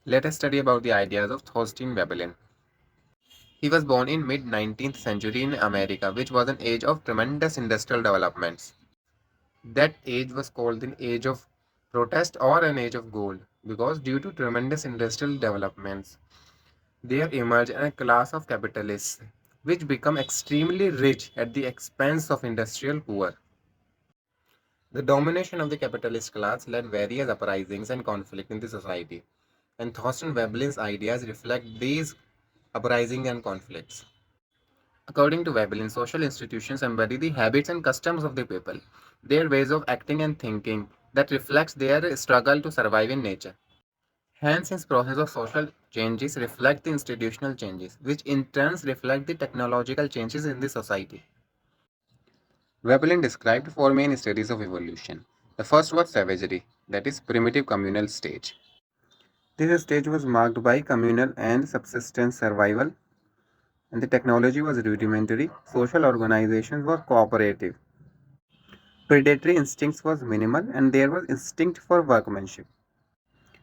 Let us study about the ideas of Thorstein Veblen. He was born in mid-19th century in America, which was an age of tremendous industrial developments. That age was called the age of protest or an age of gold because due to tremendous industrial developments, there emerged a class of capitalists which become extremely rich at the expense of industrial poor. The domination of the capitalist class led various uprisings and conflict in the society, and Thorstein Veblen's ideas reflect these uprisings and conflicts. According to Veblen, social institutions embody the habits and customs of the people, their ways of acting and thinking that reflects their struggle to survive in nature. Hence, this process of social changes reflect the institutional changes, which in turn reflect the technological changes in the society. Veblen described four main stages of evolution. The first was savagery, that is, primitive communal stage. This stage was marked by communal and subsistence survival, and the technology was rudimentary, social organizations were cooperative. Predatory instincts was minimal and there was instinct for workmanship.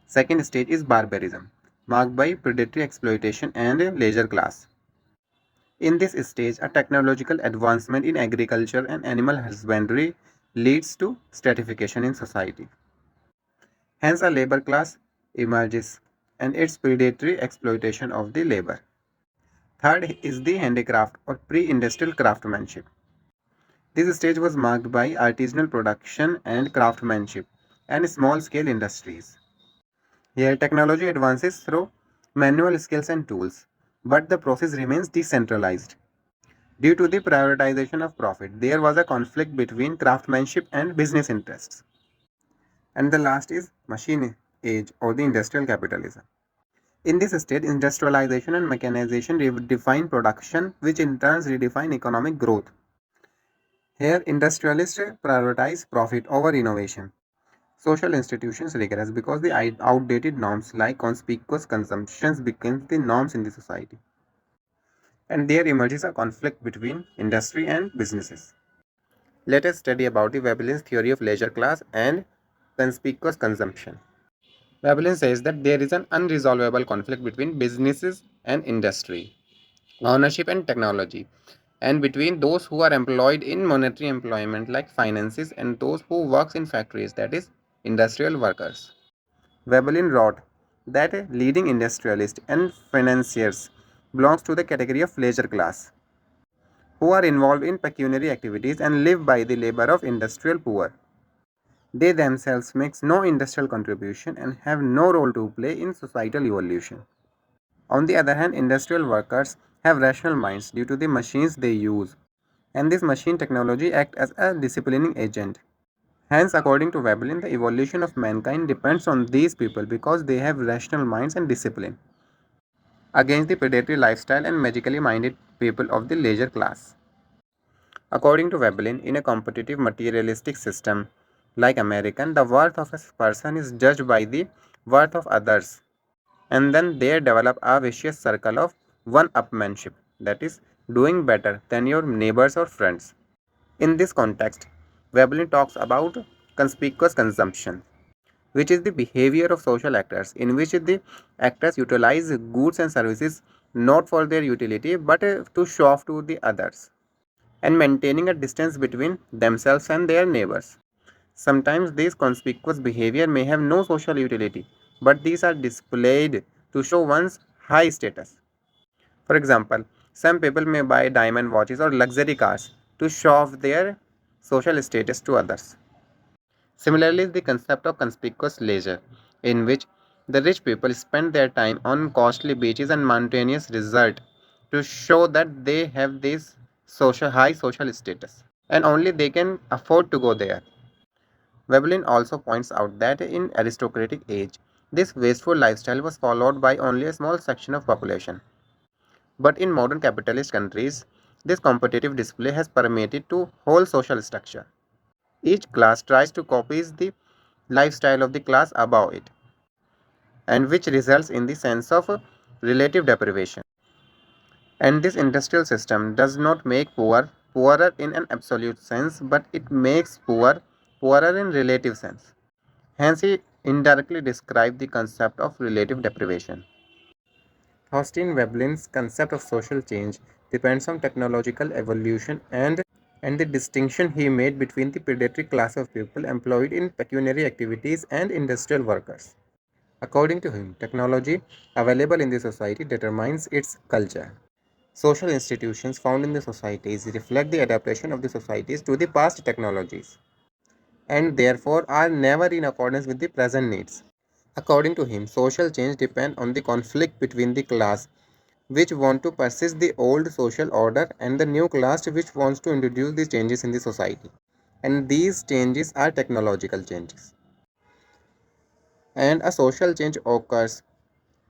Second stage is barbarism, marked by predatory exploitation and a leisure class. In this stage, a technological advancement in agriculture and animal husbandry leads to stratification in society. Hence, a labor class emerges and its predatory exploitation of the labor. Third is the handicraft or pre industrial craftsmanship. This stage was marked by artisanal production and craftsmanship and small scale industries. Here, technology advances through manual skills and tools, but the process remains decentralized. Due to the prioritization of profit, there was a conflict between craftsmanship and business interests. And the last is machine age or the industrial capitalism. In this state, industrialization and mechanization redefine production, which in turn redefine economic growth. Here, industrialists prioritize profit over innovation. Social institutions regress because the outdated norms like conspicuous consumptions become the norms in the society. And there emerges a conflict between industry and businesses. Let us study about the Veblen's theory of leisure class and conspicuous consumption. Veblen says that there is an unresolvable conflict between businesses and industry, ownership and technology, and between those who are employed in monetary employment like finances and those who works in factories, that is industrial workers. Veblen wrote that leading industrialists and financiers belongs to the category of leisure class who are involved in pecuniary activities and live by the labor of industrial poor. They themselves make no industrial contribution and have no role to play in societal evolution. On the other hand, industrial workers have rational minds due to the machines they use, and this machine technology acts as a disciplining agent. Hence, according to Veblen, the evolution of mankind depends on these people because they have rational minds and discipline against the predatory lifestyle and magically minded people of the leisure class. According to Veblen, in a competitive materialistic system like American, the worth of a person is judged by the worth of others, and then they develop a vicious circle of one-upmanship, that is, doing better than your neighbors or friends. In this context, Veblen talks about conspicuous consumption, which is the behavior of social actors in which the actors utilize goods and services not for their utility but to show off to the others and maintaining a distance between themselves and their neighbors. Sometimes this conspicuous behavior may have no social utility, but these are displayed to show one's high status. For example, some people may buy diamond watches or luxury cars to show off their social status to others. Similarly, the concept of conspicuous leisure, in which the rich people spend their time on costly beaches and mountainous resorts to show that they have this high social status, and only they can afford to go there. Veblen also points out that in aristocratic age, this wasteful lifestyle was followed by only a small section of population. But in modern capitalist countries, this competitive display has permeated to whole social structure. Each class tries to copy the lifestyle of the class above it, and which results in the sense of relative deprivation. And this industrial system does not make poor poorer in an absolute sense, but it makes poor poorer in relative sense. Hence, indirectly describe the concept of relative deprivation. Thorstein Veblen's concept of social change depends on technological evolution and the distinction he made between the predatory class of people employed in pecuniary activities and industrial workers. According to him, technology available in the society determines its culture. Social institutions found in the societies reflect the adaptation of the societies to the past technologies and therefore are never in accordance with the present needs. According to him, social change depends on the conflict between the class which want to persist the old social order and the new class which wants to introduce the changes in the society. And these changes are technological changes. And a social change occurs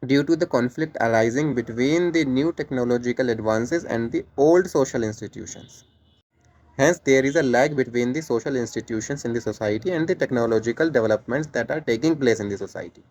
due to the conflict arising between the new technological advances and the old social institutions. Hence, there is a lag between the social institutions in the society and the technological developments that are taking place in the society.